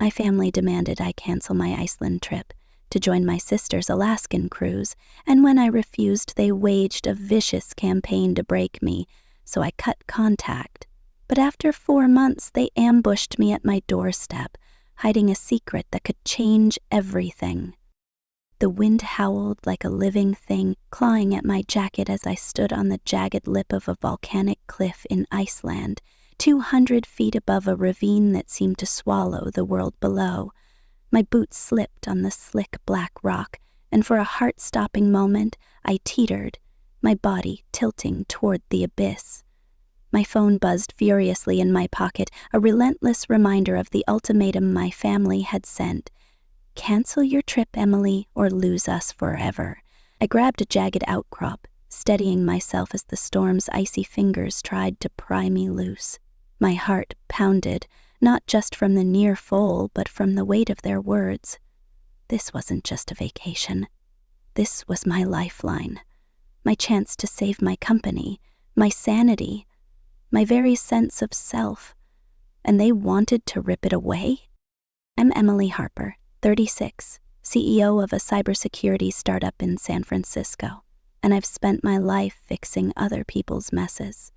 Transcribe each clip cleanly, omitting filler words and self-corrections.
My family demanded I cancel my Iceland trip to join my sister's Alaskan cruise, and when I refused, they waged a vicious campaign to break me, so I cut contact. But after 4 months, they ambushed me at my doorstep, hiding a secret that could change everything. The wind howled like a living thing, clawing at my jacket as I stood on the jagged lip of a volcanic cliff in Iceland, 200 feet above a ravine that seemed to swallow the world below. My boots slipped on the slick black rock, and for a heart-stopping moment, I teetered, my body tilting toward the abyss. My phone buzzed furiously in my pocket, a relentless reminder of the ultimatum my family had sent. Cancel your trip, Emily, or lose us forever. I grabbed a jagged outcrop, steadying myself as the storm's icy fingers tried to pry me loose. My heart pounded, not just from the near fall, but from the weight of their words. This wasn't just a vacation. This was my lifeline, my chance to save my company, my sanity, my very sense of self, and they wanted to rip it away? I'm Emily Harper, 36, CEO of a cybersecurity startup in San Francisco, and I've spent my life fixing other people's messes.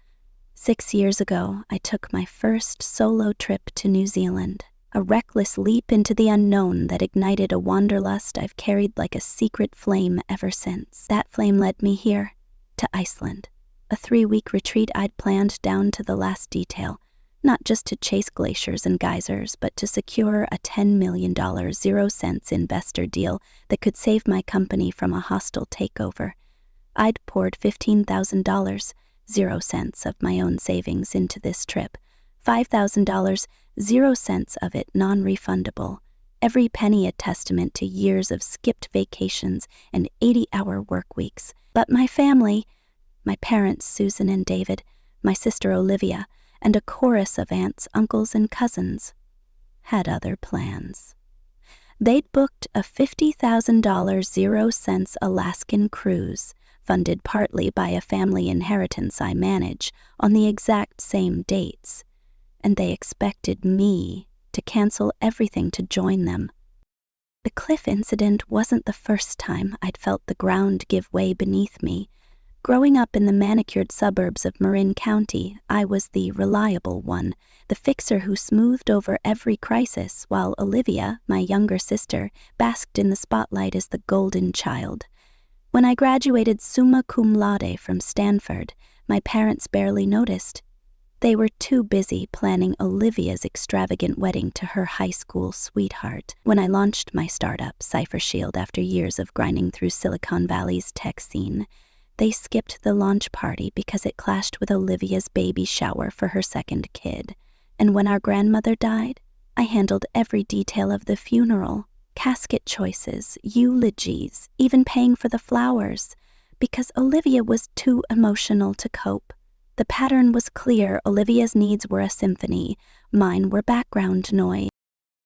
6 years ago, I took my first solo trip to New Zealand, a reckless leap into the unknown that ignited a wanderlust I've carried like a secret flame ever since. That flame led me here, to Iceland, a 3-week retreat I'd planned down to the last detail, not just to chase glaciers and geysers, but to secure a $10 million 0-cents investor deal that could save my company from a hostile takeover. I'd poured $15,000, 0 cents of my own savings into this trip, $5,000, 0 cents of it non-refundable, every penny a testament to years of skipped vacations and 80-hour work weeks. But my family, my parents Susan and David, my sister Olivia, and a chorus of aunts, uncles, and cousins, had other plans. They'd booked a $50,000 0 cents Alaskan cruise, funded partly by a family inheritance I manage, on the exact same dates, and they expected me to cancel everything to join them. The cliff incident wasn't the first time I'd felt the ground give way beneath me. Growing up in the manicured suburbs of Marin County, I was the reliable one, the fixer who smoothed over every crisis, while Olivia, my younger sister, basked in the spotlight as the golden child. When I graduated summa cum laude from Stanford, my parents barely noticed. They were too busy planning Olivia's extravagant wedding to her high school sweetheart. When I launched my startup, CipherShield, after years of grinding through Silicon Valley's tech scene, they skipped the launch party because it clashed with Olivia's baby shower for her second kid. And when our grandmother died, I handled every detail of the funeral, casket choices, eulogies, even paying for the flowers, because Olivia was too emotional to cope. The pattern was clear. Olivia's needs were a symphony, mine were background noise.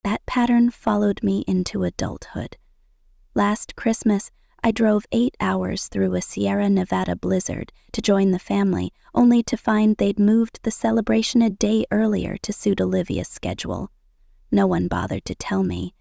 That pattern followed me into adulthood. Last Christmas, I drove 8 hours through a Sierra Nevada blizzard to join the family, only to find they'd moved the celebration a day earlier to suit Olivia's schedule. No one bothered to tell me.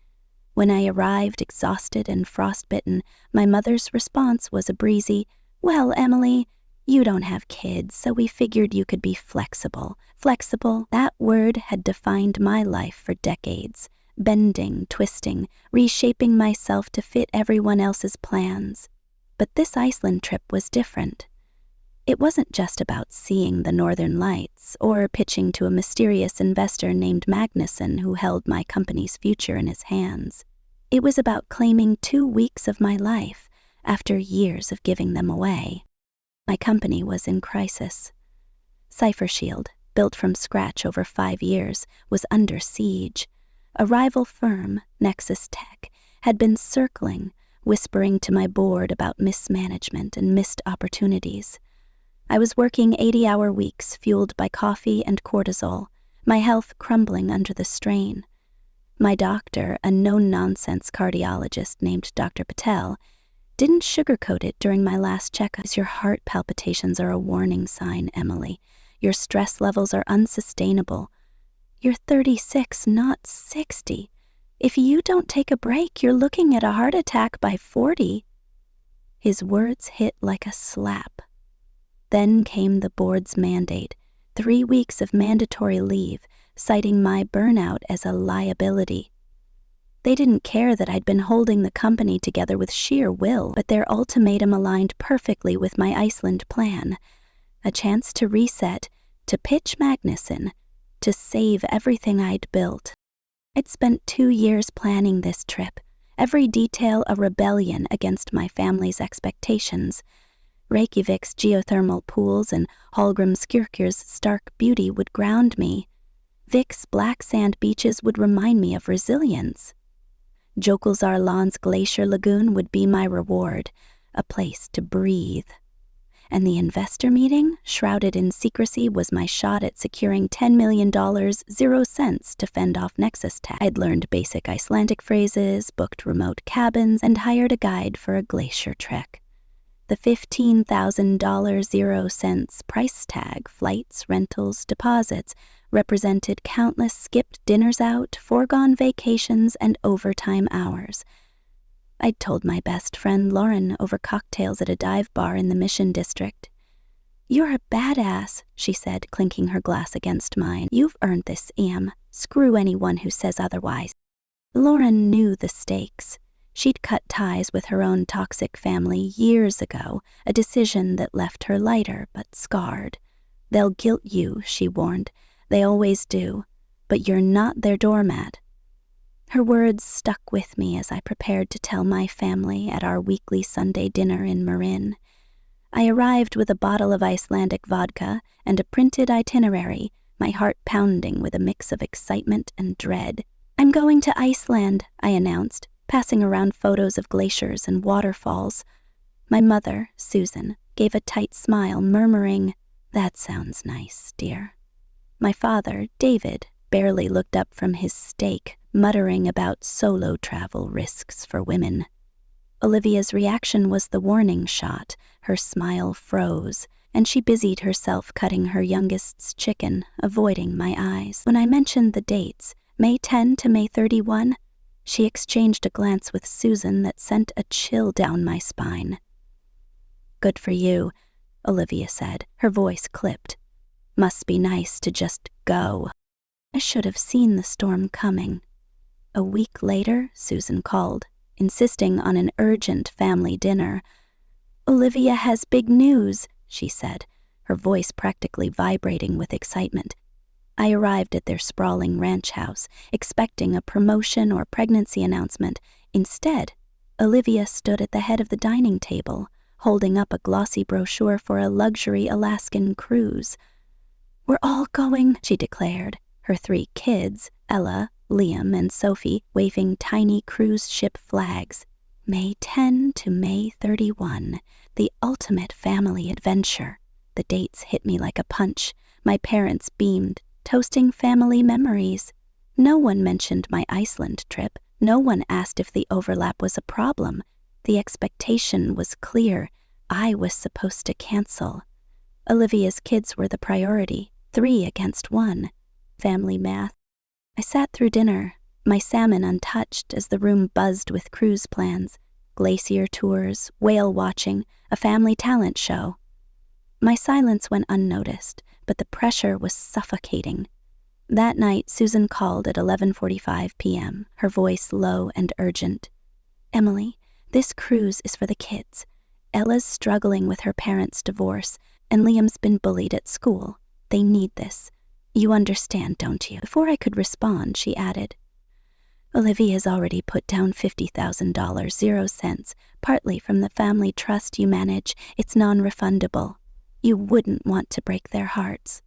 When I arrived exhausted and frostbitten, my mother's response was a breezy, "Well, Emily, you don't have kids, so we figured you could be flexible." Flexible, that word had defined my life for decades. Bending, twisting, reshaping myself to fit everyone else's plans. But this Iceland trip was different. It wasn't just about seeing the northern lights or pitching to a mysterious investor named Magnuson who held my company's future in his hands. It was about claiming 2 weeks of my life after years of giving them away. My company was in crisis. CipherShield, built from scratch over 5 years, was under siege. A rival firm, Nexus Tech, had been circling, whispering to my board about mismanagement and missed opportunities. I was working 80-hour weeks fueled by coffee and cortisol, my health crumbling under the strain. My doctor, a no-nonsense cardiologist named Dr. Patel, didn't sugarcoat it during my last checkup. Your heart palpitations are a warning sign, Emily. Your stress levels are unsustainable. You're 36, not 60. If you don't take a break, you're looking at a heart attack by 40. His words hit like a slap. Then came the board's mandate, 3 weeks of mandatory leave, citing my burnout as a liability. They didn't care that I'd been holding the company together with sheer will, but their ultimatum aligned perfectly with my Iceland plan. A chance to reset, to pitch Magnuson, to save everything I'd built. I'd spent 2 years planning this trip, every detail a rebellion against my family's expectations. Reykjavik's geothermal pools and Hallgrímskirkjur's stark beauty would ground me. Vik's black sand beaches would remind me of resilience. Jökulsárlón's glacier lagoon would be my reward, a place to breathe. And the investor meeting, shrouded in secrecy, was my shot at securing $10 million, 0 cents to fend off Nexus tax. I'd learned basic Icelandic phrases, booked remote cabins, and hired a guide for a glacier trek. The $15,000 0 cents price tag, flights, rentals, deposits, represented countless skipped dinners out, foregone vacations, and overtime hours. I'd told my best friend Lauren over cocktails at a dive bar in the Mission District. "You're a badass," she said, clinking her glass against mine. "You've earned this, Am. Screw anyone who says otherwise." Lauren knew the stakes. She'd cut ties with her own toxic family years ago, a decision that left her lighter but scarred. "They'll guilt you," she warned. "They always do. But you're not their doormat." Her words stuck with me as I prepared to tell my family at our weekly Sunday dinner in Marin. I arrived with a bottle of Icelandic vodka and a printed itinerary, my heart pounding with a mix of excitement and dread. "I'm going to Iceland," I announced, passing around photos of glaciers and waterfalls. My mother, Susan, gave a tight smile, murmuring, "That sounds nice, dear." My father, David, barely looked up from his steak, muttering about solo travel risks for women. Olivia's reaction was the warning shot. Her smile froze, and she busied herself cutting her youngest's chicken, avoiding my eyes. When I mentioned the dates, May 10 to May 31, she exchanged a glance with Susan that sent a chill down my spine. "Good for you," Olivia said, her voice clipped. "Must be nice to just go." I should have seen the storm coming. A week later, Susan called, insisting on an urgent family dinner. "Olivia has big news," she said, her voice practically vibrating with excitement. I arrived at their sprawling ranch house, expecting a promotion or pregnancy announcement. Instead, Olivia stood at the head of the dining table, holding up a glossy brochure for a luxury Alaskan cruise. "We're all going," she declared, her 3 kids, Ella, Liam, and Sophie, waving tiny cruise ship flags. May 10 to May 31, the ultimate family adventure. The dates hit me like a punch. My parents beamed, toasting family memories. No one mentioned my Iceland trip. No one asked if the overlap was a problem. The expectation was clear. I was supposed to cancel. Olivia's kids were the priority, 3 against 1. Family math. I sat through dinner, my salmon untouched as the room buzzed with cruise plans, glacier tours, whale watching, a family talent show. My silence went unnoticed, but the pressure was suffocating. That night, Susan called at 11:45 p.m., her voice low and urgent. "Emily, this cruise is for the kids. Ella's struggling with her parents' divorce, and Liam's been bullied at school. They need this. You understand, don't you?" Before I could respond, she added, "Olivia's already put down $50,000 0 cents, partly from the family trust you manage. It's non-refundable. You wouldn't want to break their hearts."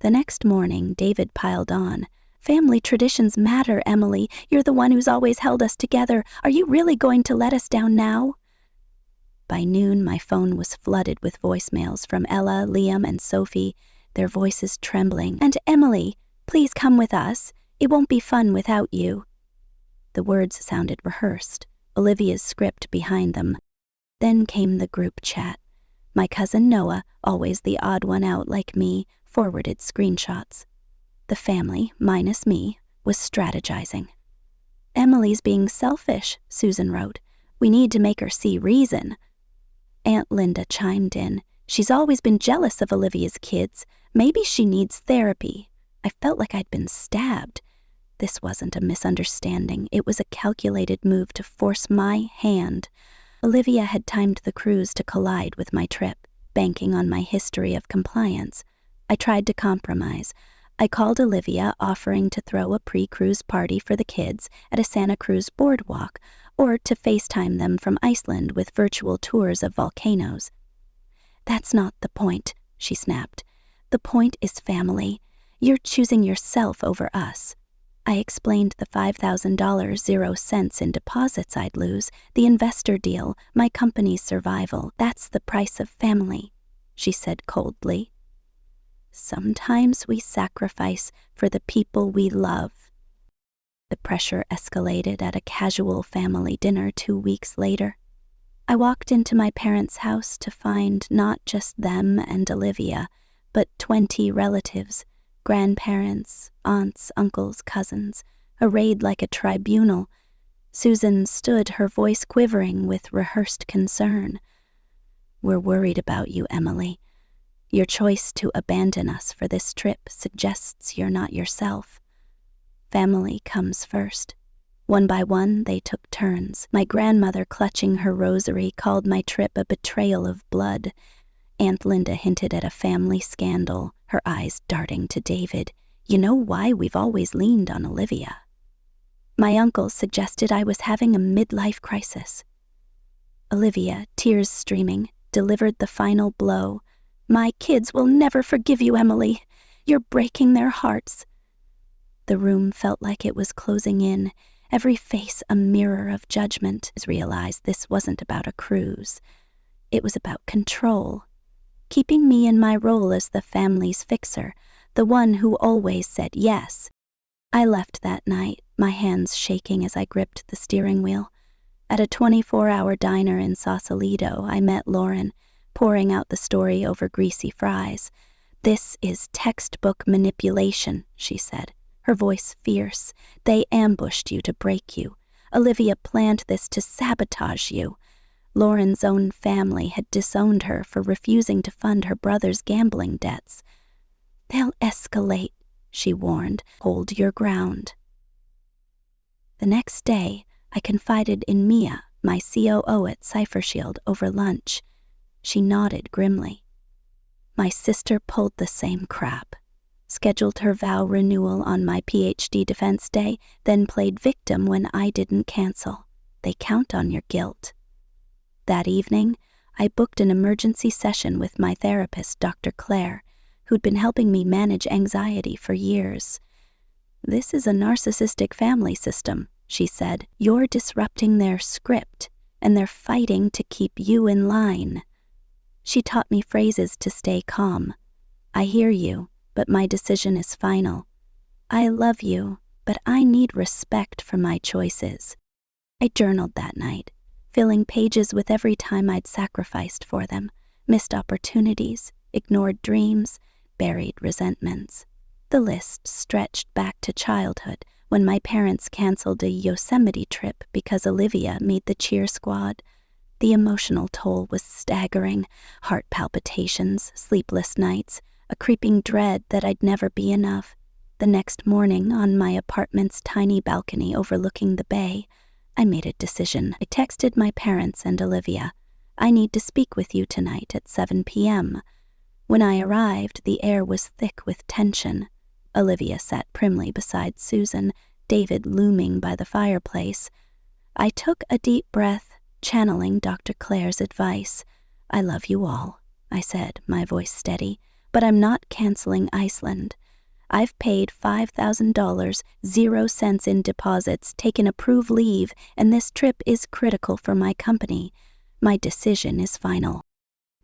The next morning, David piled on. "Family traditions matter, Emily. You're the one who's always held us together. Are you really going to let us down now?" By noon, my phone was flooded with voicemails from Ella, Liam, and Sophie, their voices trembling. "And Emily, please come with us. It won't be fun without you." The words sounded rehearsed, Olivia's script behind them. Then came the group chat. My cousin Noah, always the odd one out like me, forwarded screenshots. The family, minus me, was strategizing. Emily's being selfish, Susan wrote. We need to make her see reason. Aunt Linda chimed in. She's always been jealous of Olivia's kids. Maybe she needs therapy. I felt like I'd been stabbed. This wasn't a misunderstanding. It was a calculated move to force my hand. Olivia had timed the cruise to collide with my trip, banking on my history of compliance. I tried to compromise. I called Olivia, offering to throw a pre-cruise party for the kids at a Santa Cruz boardwalk, or to FaceTime them from Iceland with virtual tours of volcanoes. That's not the point, she snapped. The point is family. You're choosing yourself over us. I explained the $5,000 0 cents in deposits I'd lose, the investor deal, my company's survival. That's the price of family, she said coldly. Sometimes we sacrifice for the people we love. The pressure escalated at a casual family dinner 2 weeks later. I walked into my parents' house to find not just them and Olivia, but 20 relatives, grandparents, aunts, uncles, cousins, arrayed like a tribunal. Susan stood, her voice quivering with rehearsed concern. We're worried about you, Emily. Your choice to abandon us for this trip suggests you're not yourself. Family comes first. One by one, they took turns. My grandmother, clutching her rosary, called my trip a betrayal of blood. Aunt Linda hinted at a family scandal, her eyes darting to David. You know why we've always leaned on Olivia. My uncle suggested I was having a midlife crisis. Olivia, tears streaming, delivered the final blow. My kids will never forgive you, Emily. You're breaking their hearts. The room felt like it was closing in, every face a mirror of judgment. I realized this wasn't about a cruise. It was about control, keeping me in my role as the family's fixer, the one who always said yes. I left that night, my hands shaking as I gripped the steering wheel. At a 24-hour diner in Sausalito, I met Lauren, pouring out the story over greasy fries. This is textbook manipulation, she said, her voice fierce. They ambushed you to break you. Olivia planned this to sabotage you. Lauren's own family had disowned her for refusing to fund her brother's gambling debts. They'll escalate, she warned. Hold your ground. The next day, I confided in Mia, my COO at Cypher Shield, over lunch. She nodded grimly. My sister pulled the same crap, scheduled her vow renewal on my PhD defense day, then played victim when I didn't cancel. They count on your guilt. That evening, I booked an emergency session with my therapist, Dr. Claire, who'd been helping me manage anxiety for years. This is a narcissistic family system, she said. You're disrupting their script, and they're fighting to keep you in line. She taught me phrases to stay calm. I hear you, but my decision is final. I love you, but I need respect for my choices. I journaled that night, filling pages with every time I'd sacrificed for them, missed opportunities, ignored dreams, buried resentments. The list stretched back to childhood, when my parents canceled a Yosemite trip because Olivia made the cheer squad. The emotional toll was staggering, heart palpitations, sleepless nights, a creeping dread that I'd never be enough. The next morning, on my apartment's tiny balcony overlooking the bay, I made a decision. I texted my parents and Olivia. I need to speak with you tonight at 7 p.m. When I arrived, the air was thick with tension. Olivia sat primly beside Susan, David looming by the fireplace. I took a deep breath, channeling Dr. Claire's advice. I love you all, I said, my voice steady, but I'm not canceling Iceland. I've paid $5,000, 0 cents in deposits, taken approved leave, and this trip is critical for my company. My decision is final.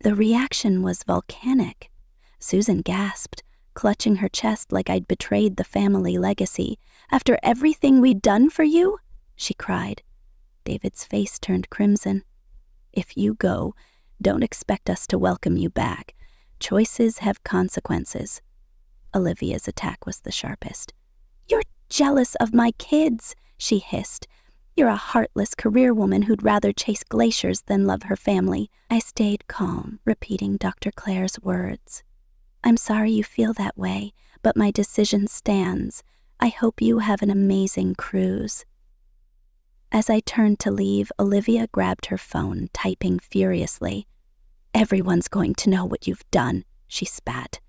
The reaction was volcanic. Susan gasped, clutching her chest like I'd betrayed the family legacy. After everything we'd done for you? She cried. David's face turned crimson. If you go, don't expect us to welcome you back. Choices have consequences. Olivia's attack was the sharpest. You're jealous of my kids, she hissed. You're a heartless career woman who'd rather chase glaciers than love her family. I stayed calm, repeating Dr. Claire's words. I'm sorry you feel that way, but my decision stands. I hope you have an amazing cruise. As I turned to leave, Olivia grabbed her phone, typing furiously. Everyone's going to know what you've done, she spat.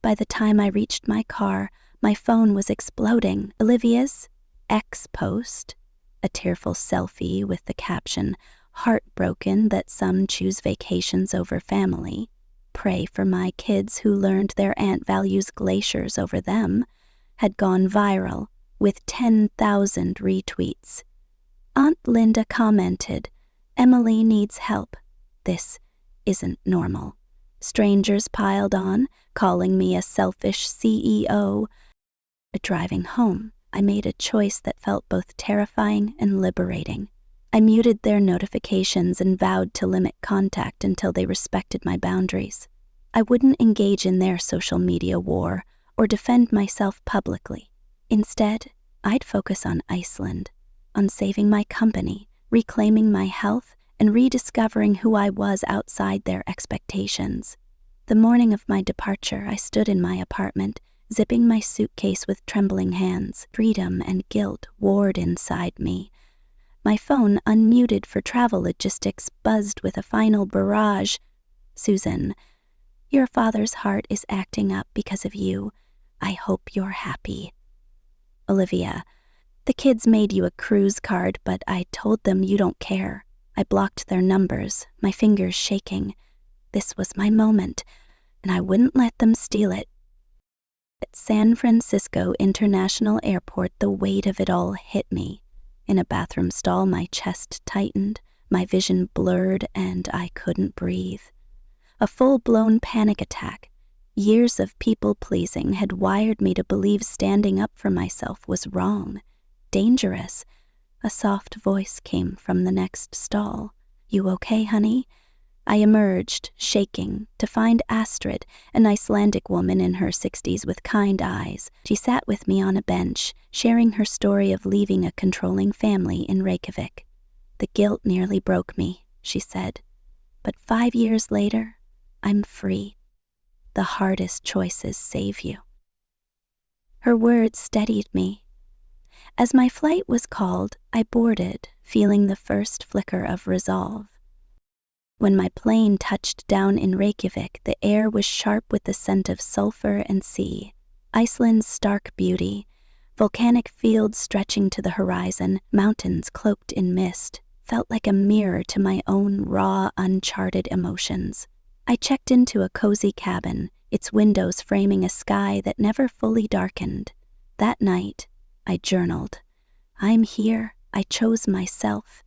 By the time I reached my car, my phone was exploding. Olivia's ex post, a tearful selfie with the caption, "Heartbroken that some choose vacations over family. Pray for my kids who learned their aunt values glaciers over them," had gone viral with 10,000 retweets. Aunt Linda commented, "Emily needs help. This isn't normal." Strangers piled on, calling me a selfish CEO. Driving home, I made a choice that felt both terrifying and liberating. I muted their notifications and vowed to limit contact until they respected my boundaries. I wouldn't engage in their social media war or defend myself publicly. Instead, I'd focus on Iceland, on saving my company, reclaiming my health, and rediscovering who I was outside their expectations. The morning of my departure, I stood in my apartment, zipping my suitcase with trembling hands. Freedom and guilt warred inside me. My phone, unmuted for travel logistics, buzzed with a final barrage. "Susan, your father's heart is acting up because of you. I hope you're happy." "Olivia, the kids made you a cruise card, but I told them you don't care." I blocked their numbers, my fingers shaking. This was my moment, and I wouldn't let them steal it. At San Francisco International Airport, the weight of it all hit me. In a bathroom stall, my chest tightened, my vision blurred, and I couldn't breathe. A full-blown panic attack. Years of people-pleasing had wired me to believe standing up for myself was wrong, dangerous. A soft voice came from the next stall. "You okay, honey?" I emerged, shaking, to find Astrid, an Icelandic woman in her 60s with kind eyes. She sat with me on a bench, sharing her story of leaving a controlling family in Reykjavik. "The guilt nearly broke me," she said. "But 5 years later, I'm free. The hardest choices save you." Her words steadied me. As my flight was called, I boarded, feeling the first flicker of resolve. When my plane touched down in Reykjavik, the air was sharp with the scent of sulfur and sea. Iceland's stark beauty, volcanic fields stretching to the horizon, mountains cloaked in mist, felt like a mirror to my own raw, uncharted emotions. I checked into a cozy cabin, its windows framing a sky that never fully darkened. That night, I journaled. "I'm here, I chose myself,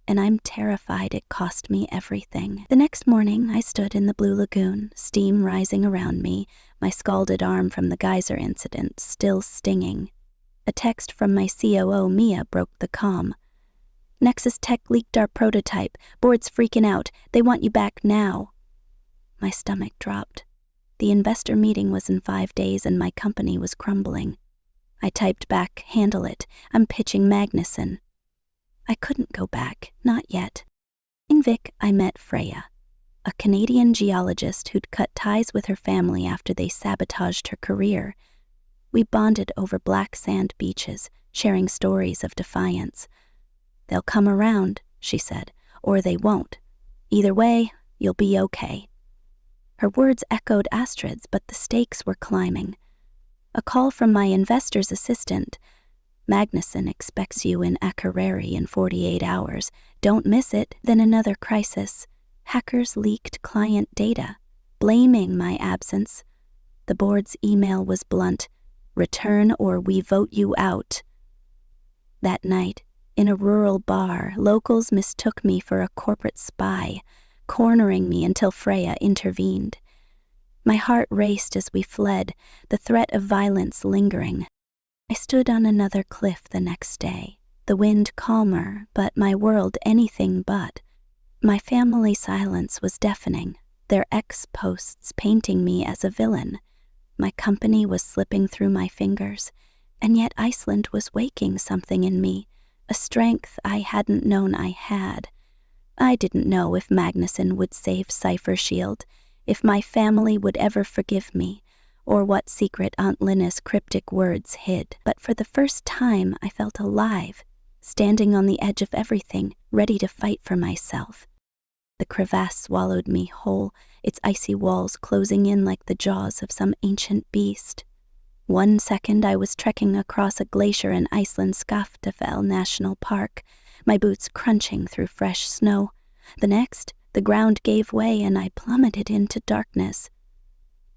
and I'm terrified it cost me everything." The next morning, I stood in the Blue Lagoon, steam rising around me, my scalded arm from the geyser incident still stinging. A text from my COO, Mia, broke the calm. "Nexus Tech leaked our prototype. Board's freaking out. They want you back now." My stomach dropped. The investor meeting was in 5 days and my company was crumbling. I typed back, "Handle it. I'm pitching Magnuson." I couldn't go back, not yet. In Vic, I met Freya, a Canadian geologist who'd cut ties with her family after they sabotaged her career. We bonded over black sand beaches, sharing stories of defiance. "They'll come around," she said, "or they won't. Either way, you'll be okay." Her words echoed Astrid's, but the stakes were climbing. A call from my investor's assistant. "Magnuson expects you in Akureyri in 48 hours. Don't miss it." Then another crisis. Hackers leaked client data, blaming my absence. The board's email was blunt: "Return or we vote you out." That night, in a rural bar, locals mistook me for a corporate spy, cornering me until Freya intervened. My heart raced as we fled, the threat of violence lingering. I stood on another cliff the next day, the wind calmer, but my world anything but. My family silence was deafening, their ex-posts painting me as a villain. My company was slipping through my fingers, and yet Iceland was waking something in me, a strength I hadn't known I had. I didn't know if Magnuson would save Cipher Shield, if my family would ever forgive me, or what secret Aunt Linna's cryptic words hid. But for the first time, I felt alive, standing on the edge of everything, ready to fight for myself. The crevasse swallowed me whole, its icy walls closing in like the jaws of some ancient beast. 1 second I was trekking across a glacier in Iceland's Skaftafell National Park, my boots crunching through fresh snow. The next, the ground gave way and I plummeted into darkness.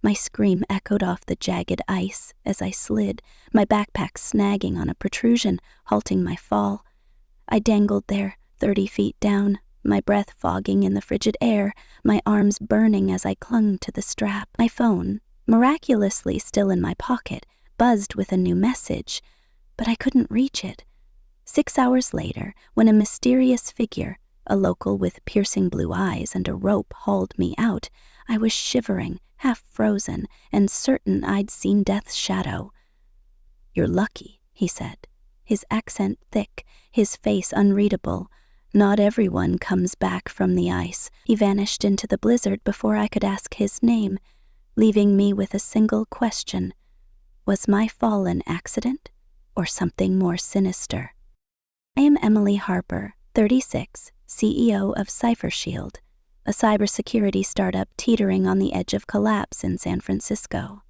My scream echoed off the jagged ice as I slid, my backpack snagging on a protrusion, halting my fall. I dangled there, 30 feet down, my breath fogging in the frigid air, my arms burning as I clung to the strap. My phone, miraculously still in my pocket, buzzed with a new message, but I couldn't reach it. 6 hours later, when a mysterious figure, a local with piercing blue eyes and a rope, hauled me out, I was shivering, half frozen, and certain I'd seen death's shadow. "You're lucky," he said, his accent thick, his face unreadable. "Not everyone comes back from the ice." He vanished into the blizzard before I could ask his name, leaving me with a single question. Was my fall an accident, or something more sinister? I am Emily Harper, 36, CEO of Cipher Shield, a cybersecurity startup teetering on the edge of collapse in San Francisco.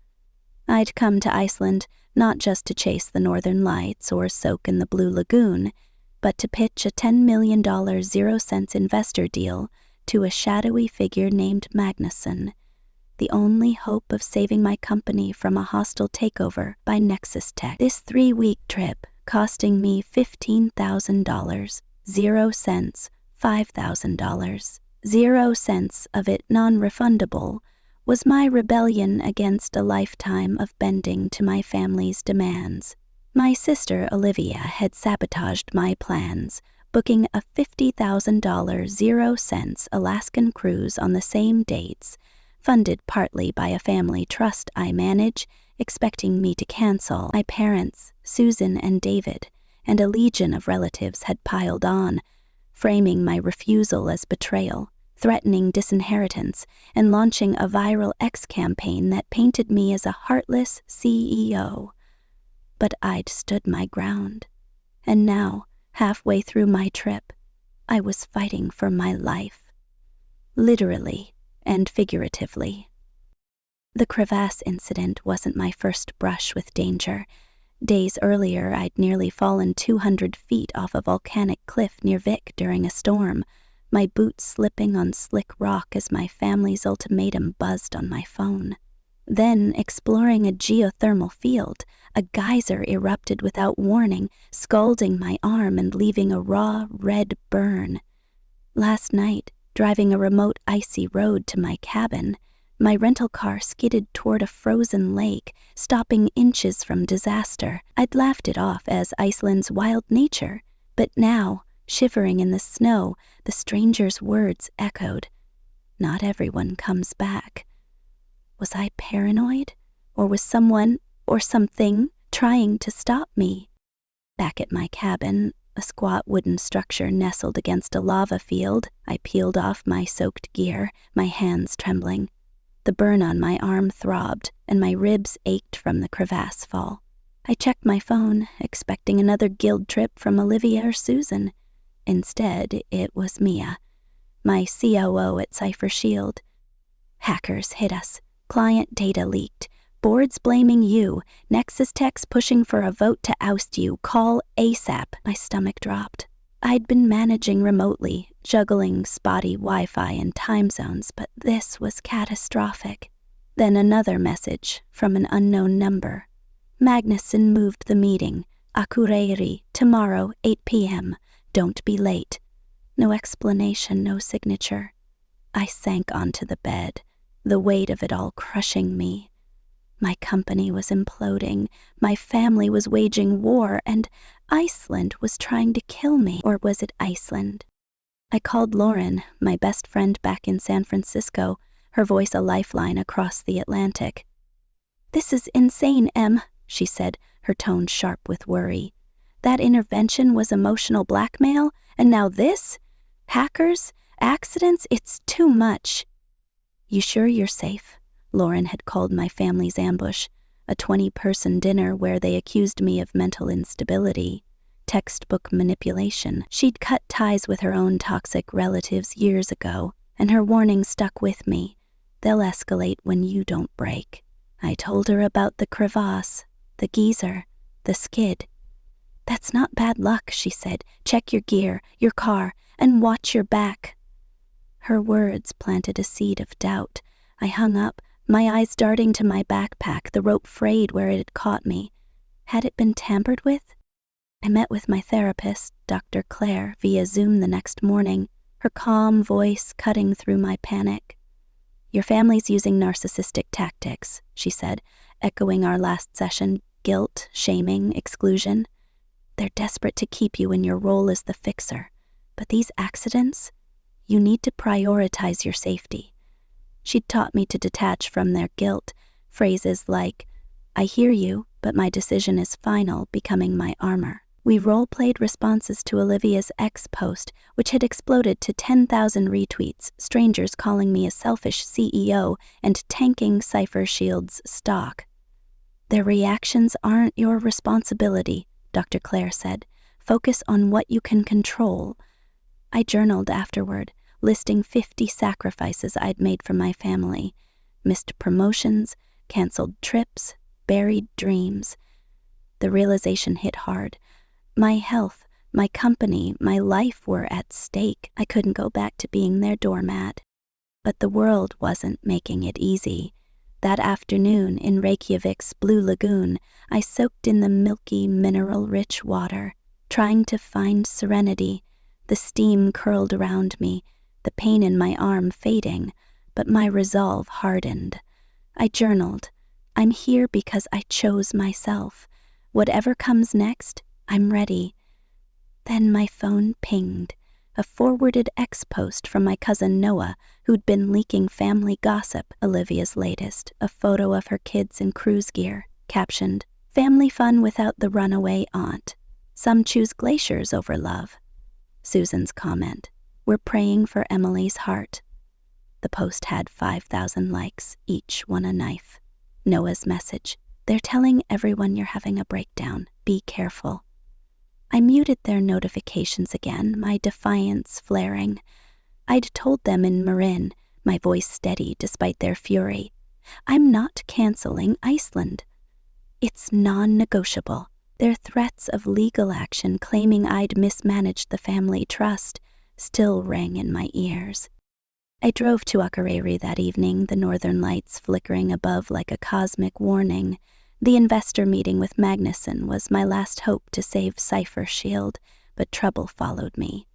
I'd come to Iceland not just to chase the northern lights or soak in the blue lagoon, but to pitch a $10 million 0-cents investor deal to a shadowy figure named Magnuson, the only hope of saving my company from a hostile takeover by Nexus Tech. This 3-week trip, costing me $15,000, 0 cents, $5,000, 0 cents of it non-refundable, was my rebellion against a lifetime of bending to my family's demands. My sister Olivia had sabotaged my plans, booking a $50,000 0 cents Alaskan cruise on the same dates, funded partly by a family trust I manage, expecting me to cancel. My parents, Susan and David, and a legion of relatives had piled on, framing my refusal as betrayal, threatening disinheritance, and launching a viral X campaign that painted me as a heartless CEO. But I'd stood my ground, and now, halfway through my trip, I was fighting for my life. Literally and figuratively. The crevasse incident wasn't my first brush with danger. Days earlier, I'd nearly fallen 200 feet off a volcanic cliff near Vic during a storm, my boots slipping on slick rock as my family's ultimatum buzzed on my phone. Then, exploring a geothermal field, a geyser erupted without warning, scalding my arm and leaving a raw, red burn. Last night, driving a remote icy road to my cabin, my rental car skidded toward a frozen lake, stopping inches from disaster. I'd laughed it off as Iceland's wild nature, but now, shivering in the snow, the stranger's words echoed. Not everyone comes back. Was I paranoid? Or was someone, or something, trying to stop me? Back at my cabin, a squat wooden structure nestled against a lava field, I peeled off my soaked gear, my hands trembling. The burn on my arm throbbed, and my ribs ached from the crevasse fall. I checked my phone, expecting another guild trip from Olivia or Susan. Instead, it was Mia, my COO at Cipher Shield. Hackers hit us. Client data leaked. Boards blaming you. Nexus Tech's pushing for a vote to oust you. Call ASAP. My stomach dropped. I'd been managing remotely, juggling spotty Wi-Fi and time zones, but this was catastrophic. Then another message from an unknown number. Magnuson moved the meeting. Akureyri, tomorrow, 8 p.m. Don't be late. No explanation, no signature. I sank onto the bed, the weight of it all crushing me. My company was imploding, my family was waging war, and Iceland was trying to kill me. Or was it Iceland? I called Lauren, my best friend back in San Francisco, her voice a lifeline across the Atlantic. "This is insane, Em," she said, her tone sharp with worry. That intervention was emotional blackmail, and now this? Hackers? Accidents? It's too much. You sure you're safe? Lauren had called my family's ambush, a 20-person dinner where they accused me of mental instability, textbook manipulation. She'd cut ties with her own toxic relatives years ago, and her warning stuck with me. They'll escalate when you don't break. I told her about the crevasse, the geyser, the skid. That's not bad luck, she said. Check your gear, your car, and watch your back. Her words planted a seed of doubt. I hung up, my eyes darting to my backpack, the rope frayed where it had caught me. Had it been tampered with? I met with my therapist, Dr. Claire, via Zoom the next morning, her calm voice cutting through my panic. Your family's using narcissistic tactics, she said, echoing our last session, guilt, shaming, exclusion. They're desperate to keep you in your role as the fixer. But these accidents? You need to prioritize your safety. She'd taught me to detach from their guilt, phrases like, I hear you, but my decision is final, becoming my armor. We role-played responses to Olivia's ex post, which had exploded to 10,000 retweets, strangers calling me a selfish CEO and tanking Cypher Shield's stock. Their reactions aren't your responsibility, Dr. Claire said. Focus on what you can control. I journaled afterward, listing 50 sacrifices I'd made for my family. Missed promotions, canceled trips, buried dreams. The realization hit hard. My health, my company, my life were at stake. I couldn't go back to being their doormat. But the world wasn't making it easy. That afternoon in Reykjavik's Blue Lagoon, I soaked in the milky, mineral-rich water, trying to find serenity. The steam curled around me, the pain in my arm fading, but my resolve hardened. I journaled. I'm here because I chose myself. Whatever comes next, I'm ready. Then my phone pinged, a forwarded ex-post from my cousin Noah, who'd been leaking family gossip. Olivia's latest, a photo of her kids in cruise gear, captioned, Family fun without the runaway aunt. Some choose glaciers over love. Susan's comment, We're praying for Emily's heart. The post had 5,000 likes, each one a knife. Noah's message, They're telling everyone you're having a breakdown. Be careful. I muted their notifications again, my defiance flaring. I'd told them in Marin, my voice steady despite their fury, I'm not canceling Iceland. It's non-negotiable. Their threats of legal action claiming I'd mismanaged the family trust still rang in my ears. I drove to Akureyri that evening, the northern lights flickering above like a cosmic warning. The investor meeting with Magnuson was my last hope to save Cypher Shield, but trouble followed me.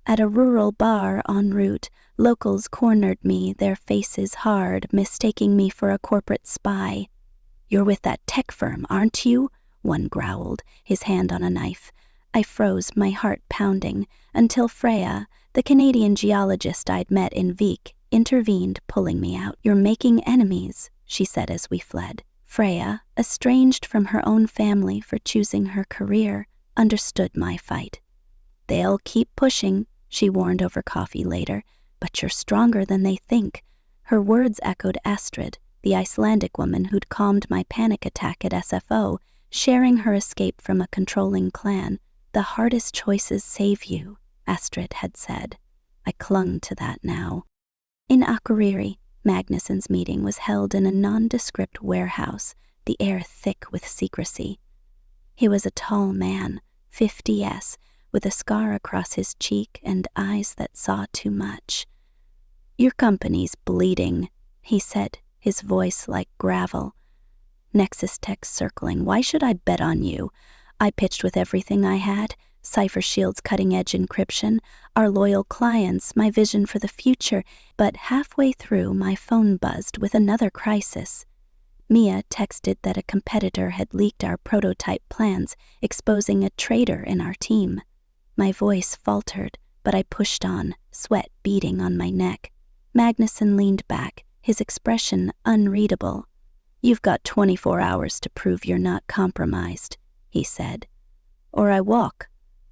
At a rural bar en route, locals cornered me, their faces hard, mistaking me for a corporate spy. You're with that tech firm, aren't you? One growled, his hand on a knife. I froze, my heart pounding, until Freya, the Canadian geologist I'd met in Vik, intervened, pulling me out. You're making enemies, she said as we fled. Freya, estranged from her own family for choosing her career, understood my fight. They'll keep pushing, she warned over coffee later, but you're stronger than they think. Her words echoed Astrid, the Icelandic woman who'd calmed my panic attack at SFO, sharing her escape from a controlling clan. The hardest choices save you, Astrid had said. I clung to that now. In Akureyri, Magnuson's meeting was held in a nondescript warehouse, the air thick with secrecy. He was a tall man, 50s, with a scar across his cheek and eyes that saw too much. Your company's bleeding, he said, his voice like gravel. Nexus tech circling. Why should I bet on you? I pitched with everything I had. Cypher Shield's cutting-edge encryption, our loyal clients, my vision for the future, but halfway through my phone buzzed with another crisis. Mia texted that a competitor had leaked our prototype plans, exposing a traitor in our team. My voice faltered, but I pushed on, sweat beading on my neck. Magnuson leaned back, his expression unreadable. You've got 24 hours to prove you're not compromised, he said. or I walk.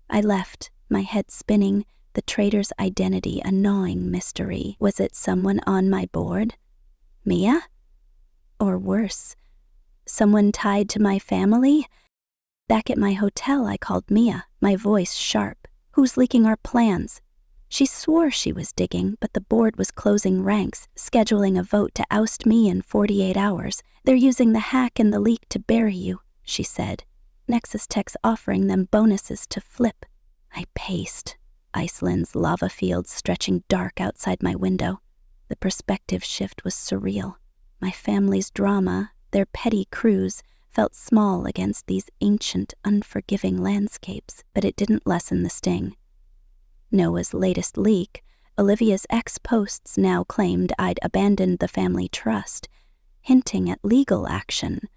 I left, my head spinning, the traitor's identity a gnawing mystery. Was it someone on my board? Mia? Or worse, someone tied to my family? Back at my hotel, I called Mia, my voice sharp. Who's leaking our plans? She swore she was digging, but the board was closing ranks, scheduling a vote to oust me in 48 hours. They're using the hack and the leak to bury you, she said. Nexus Tech's offering them bonuses to flip. I paced, Iceland's lava fields stretching dark outside my window. The perspective shift was surreal. My family's drama, their petty crews, felt small against these ancient, unforgiving landscapes, but it didn't lessen the sting. Noah's latest leak, Olivia's ex-posts now claimed I'd abandoned the family trust, hinting at legal action.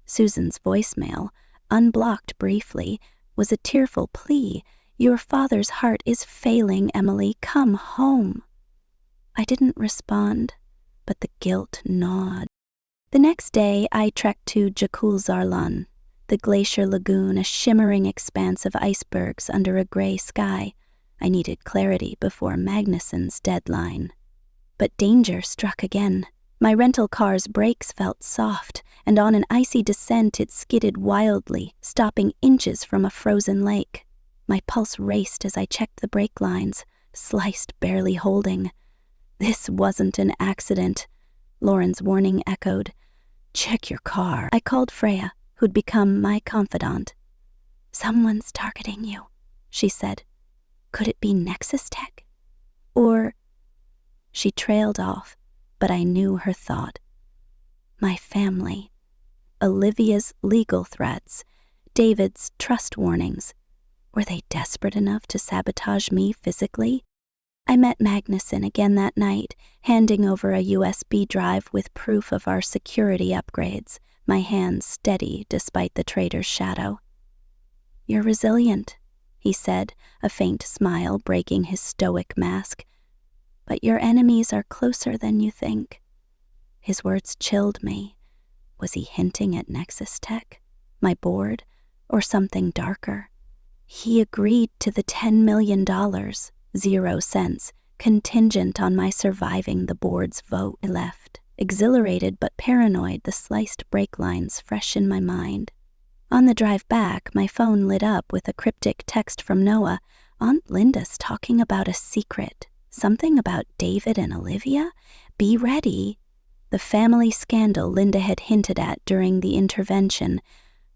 Susan's voicemail, unblocked briefly, was a tearful plea. Your father's heart is failing, Emily. Come home. I didn't respond, but the guilt gnawed. The next day, I trekked to Jakulzarlan, the glacier lagoon, a shimmering expanse of icebergs under a gray sky. I needed clarity before Magnuson's deadline. But danger struck again. My rental car's brakes felt soft, and on an icy descent it skidded wildly, stopping inches from a frozen lake. My pulse raced as I checked the brake lines, sliced barely holding. This wasn't an accident, Lauren's warning echoed. Check your car. I called Freya, who'd become my confidant. Someone's targeting you, she said. Could it be Nexus Tech? Or... She trailed off, but I knew her thought. My family. Olivia's legal threats. David's trust warnings. Were they desperate enough to sabotage me physically? I met Magnuson again that night, handing over a USB drive with proof of our security upgrades, my hands steady despite the traitor's shadow. You're resilient, he said, a faint smile breaking his stoic mask. But your enemies are closer than you think. His words chilled me. Was he hinting at Nexus Tech, my board, or something darker? He agreed to the $10 million, 0 cents, contingent on my surviving the board's vote. I left, exhilarated but paranoid, the sliced brake lines fresh in my mind. On the drive back, my phone lit up with a cryptic text from Noah. Aunt Linda's talking about a secret. Something about David and Olivia? Be ready. The family scandal Linda had hinted at during the intervention.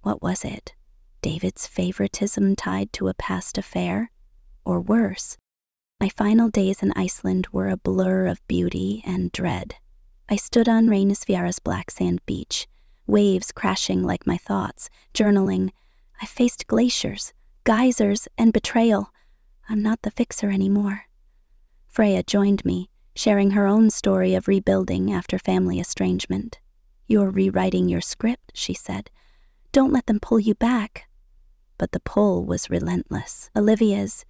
What was it? David's favoritism tied to a past affair? Or worse? My final days in Iceland were a blur of beauty and dread. I stood on Reynisfjara's black sand beach, waves crashing like my thoughts, journaling. I faced glaciers, geysers, and betrayal. I'm not the fixer anymore. Freya joined me, sharing her own story of rebuilding after family estrangement. You're rewriting your script, she said. Don't let them pull you back. But the pull was relentless. Olivia's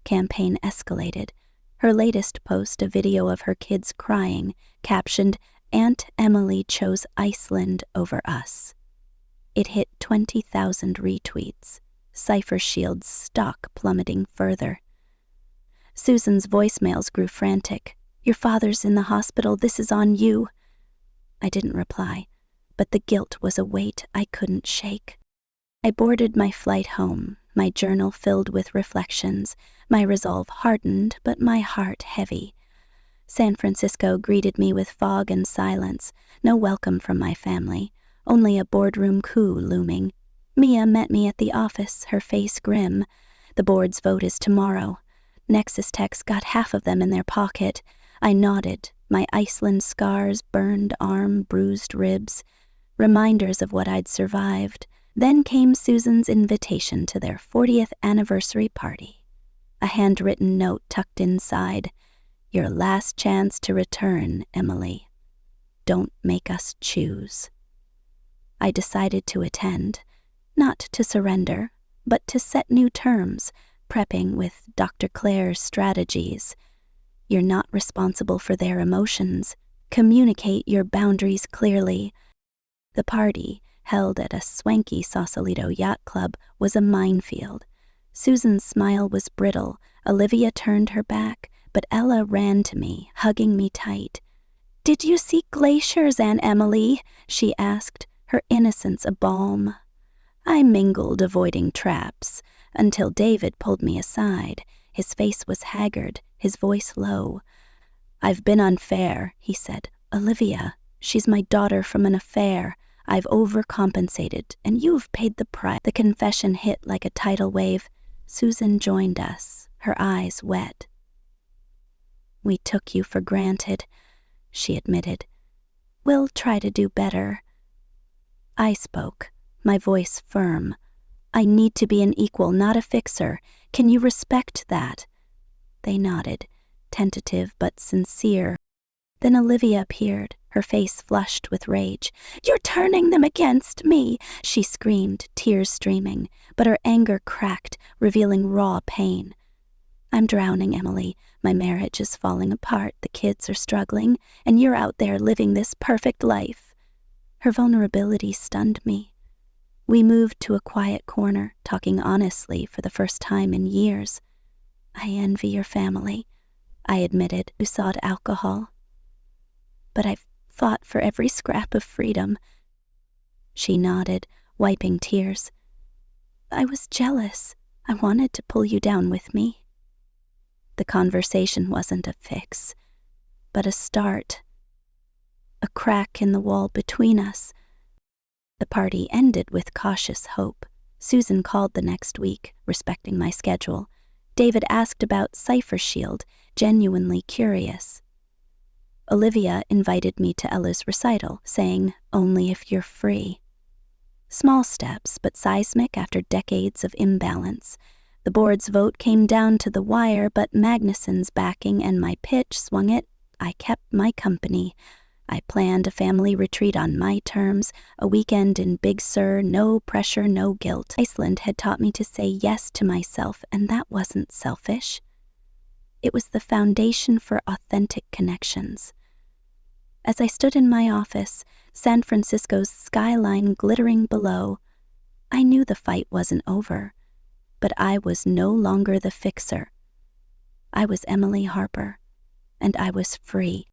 campaign escalated. Her latest post, a video of her kids crying, captioned, Aunt Emily chose Iceland over us. It hit 20,000 retweets, Cypher Shield's stock plummeting further. Susan's voicemails grew frantic. Your father's in the hospital, this is on you. I didn't reply, but the guilt was a weight I couldn't shake. I boarded my flight home, my journal filled with reflections, my resolve hardened, but my heart heavy. San Francisco greeted me with fog and silence, no welcome from my family, only a boardroom coup looming. Mia met me at the office, her face grim. The board's vote is tomorrow. Nexus Tech's got half of them in their pocket. I nodded, my Iceland scars, burned arm, bruised ribs, reminders of what I'd survived. Then came Susan's invitation to their 40th anniversary party. A handwritten note tucked inside. Your last chance to return, Emily. Don't make us choose. I decided to attend, not to surrender, but to set new terms, prepping with Dr. Claire's strategies. You're not responsible for their emotions. Communicate your boundaries clearly. The party, held at a swanky Sausalito yacht club, was a minefield. Susan's smile was brittle. Olivia turned her back, but Ella ran to me, hugging me tight. "Did you see glaciers, Aunt Emily?" she asked, her innocence a balm. I mingled, avoiding traps, until David pulled me aside. His face was haggard, his voice low. "I've been unfair," he said. "Olivia, she's my daughter from an affair. I've overcompensated, and you've paid the price." The confession hit like a tidal wave. Susan joined us, her eyes wet. "We took you for granted," she admitted. "We'll try to do better." I spoke, my voice firm. "I need to be an equal, not a fixer. Can you respect that?" They nodded, tentative but sincere. Then Olivia appeared, her face flushed with rage. "You're turning them against me," she screamed, tears streaming, but her anger cracked, revealing raw pain. "I'm drowning, Emily. My marriage is falling apart, the kids are struggling, and you're out there living this perfect life." Her vulnerability stunned me. We moved to a quiet corner, talking honestly for the first time in years. "I envy your family," I admitted, who sought alcohol. "But I've fought for every scrap of freedom." She nodded, wiping tears. "I was jealous. I wanted to pull you down with me." The conversation wasn't a fix, but a start. A crack in the wall between us. The party ended with cautious hope. Susan called the next week, respecting my schedule. David asked about Cipher Shield, genuinely curious. Olivia invited me to Ella's recital, saying, "Only if you're free." Small steps, but seismic after decades of imbalance. The board's vote came down to the wire, but Magnuson's backing and my pitch swung it. I kept my company. I planned a family retreat on my terms, a weekend in Big Sur, no pressure, no guilt. Iceland had taught me to say yes to myself, and that wasn't selfish. It was the foundation for authentic connections. As I stood in my office, San Francisco's skyline glittering below, I knew the fight wasn't over, but I was no longer the fixer. I was Emily Harper, and I was free.